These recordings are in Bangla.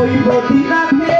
ওই মদিনাতে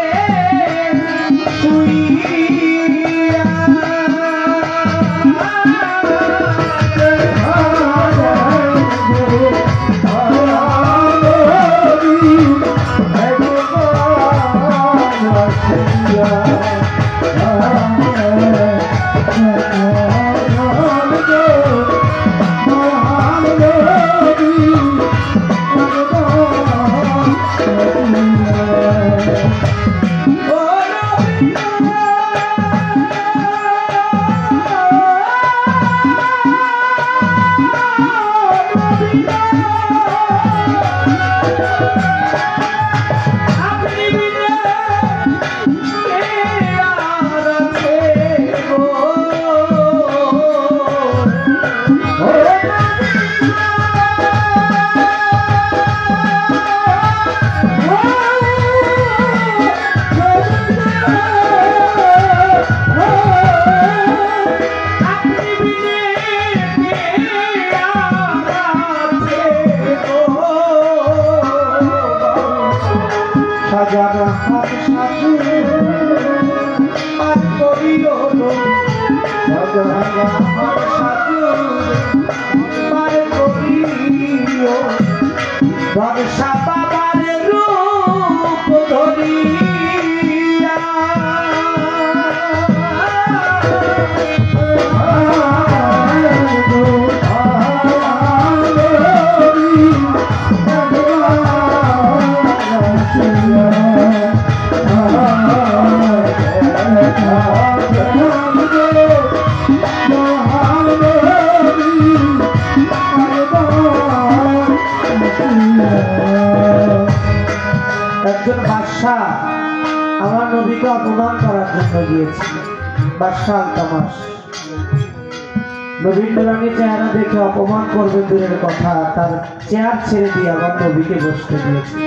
একজন বাদশাহ আমার নবীকে অপমান করার জন্য গিয়েছিল। বাদশাহ আলতামাস নবীর নুরানি চেহারা দেখে অপমান করবে দূরের কথা, তার চেয়ার ছেড়ে দিয়ে আমার নবীকে বসতে দিয়েছিল।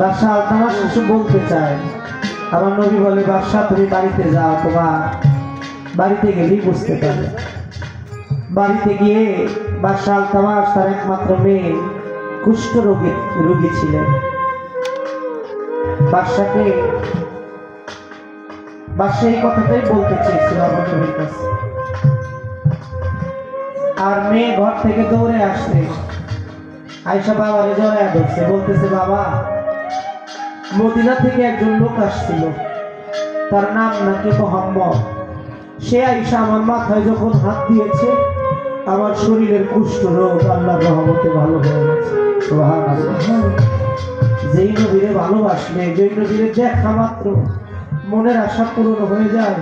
বাদশাহ আলতামাস কিছু বলতে চায়, আমার নবী বলে, বাদশাহ তুমি বাড়িতে যাও, তোমার বাড়িতে গেলেই বুঝতে পারবে। বাড়িতে গিয়ে বাদশাহ আলতামাস তার একমাত্র মেয়ে কুষ্ঠ রোগী ছিলেন। বাদশাকে বাদশাহ এই কথাটাই বলতে চেয়েছিল আমার নবীর কাছে। আর মেয়ে ঘর থেকে দৌড়ে আসছে, আয়েশা বাবারে জড়ায় ধরছে, বলতেছে, বাবা মদিনা থেকে একজন লোক আসছিল, তার নাম নাকি মোহাম্মদ। সে আয়েশা আমার মাথায় যখন হাত দিয়েছে, আমার শরীরের কুষ্ঠ রোগ আল্লাহর রহমতে ভালো হয়ে গেছে। সুবহানাল্লাহ। যেই নবীরে ভালোবাসলে, যেই নবীরে দেখা মাত্র মনের আশা পূরণ হয়ে যায়,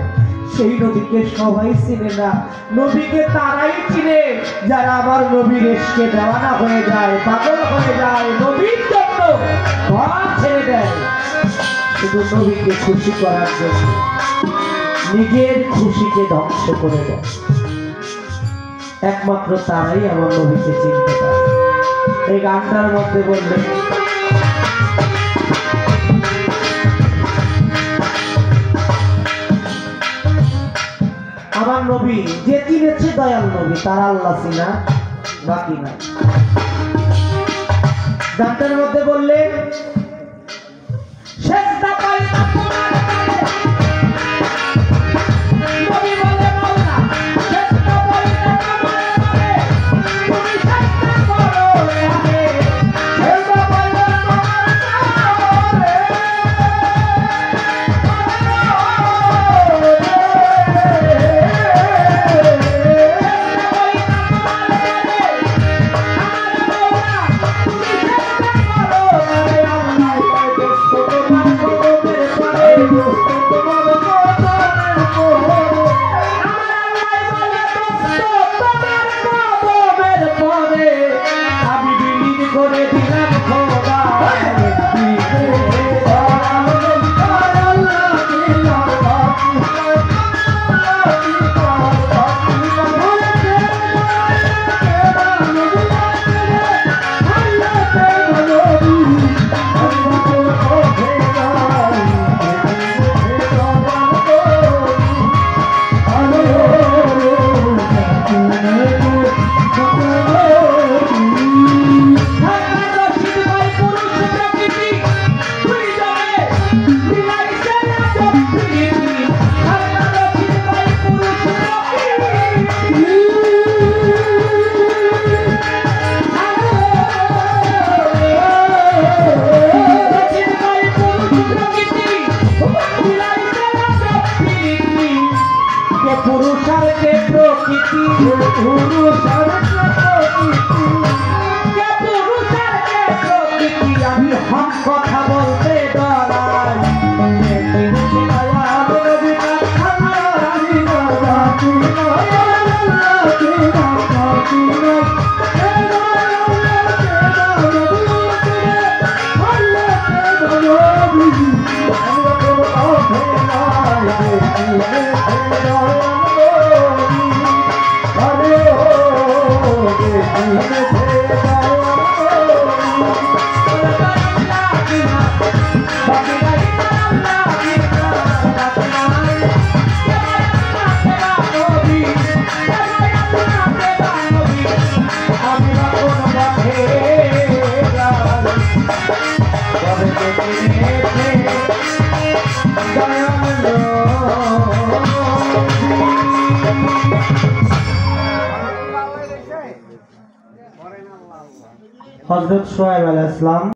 সেই নবীকে সবাই চিনে না। নবীকে তারাই চিনে যারা আমার নবীর ইশকে দেওয়ানা হয়ে যায়, পাগল হয়ে যায়, নবীর জন্য ঘর ছেড়ে দেয় শুধু নবীকে খুশি করার জন্য, নিজের খুশিকে ধ্বংস করে দেয়। একমাত্র তারাই আমার নবীকে চিনতে পারে। এই গানটার মধ্যে বললেন, আমার নবী যে চিনেছে দয়াল নবী, তার আল্লাহ চিনা বাকি নাই। গানটার মধ্যে বললেন, সেজদা করে নবী বলে, মাওলা সেজদা করে তুমি সেজদা করো রে, সেজদা করে হযরত শুআয়ব আলাইহিস সালাম